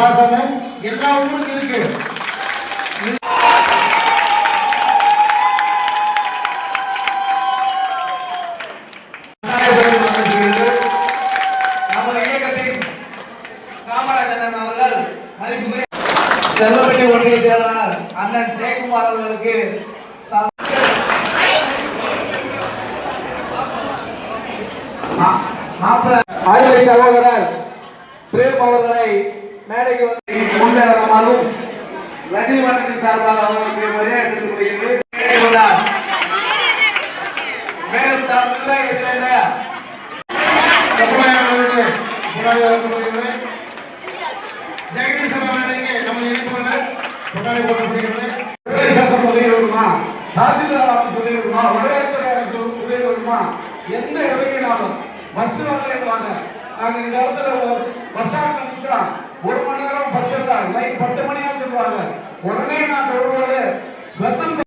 பாசம் எல்லா ஊருக்கும் இருக்கு. செல்லப்பட்டி ஒன்றிய செயலாளர் அண்ணன் ஜெயக்குமார் அவர்களுக்கு அறுவை சகோதரர் பிரேம் அவர்களை மேடைக்கு வந்து முன்னேறமாறும் ரஜினி மன்றத்தின் சார்பாக அவர்களுக்கு மரியாதை மேலும் தாசில்தார் ஆபீஸ் உதவி வருமா, வடத்துறை ஆபீஸ் உதவி வருமா, எந்த இடத்துனாலும் பஸ் வாங்க. நாங்க இந்த இடத்துல பஸ் ஸ்டாண்ட் நிற்கிறோம், 1 மணி நேரம் பஸ் எடுத்தாங்க, லைட் 10 மணியா சொல்லுவாங்க. உடனே நான் தொடர்போடு ஸ்பெஷல்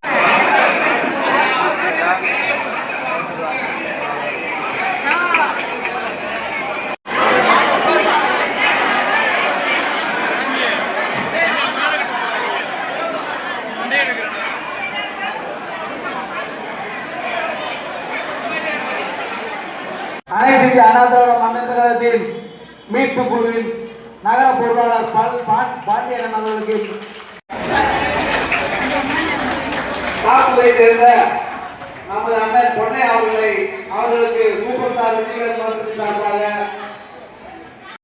அனைத்து இந்திய அண்ணா திராவிட முன்னேற்ற கழகத்தின் மீட்பு குழுவின் நகர பொருளாளர் பாண்டியன் அவர்களுக்கு காப்புரை சேர்ந்த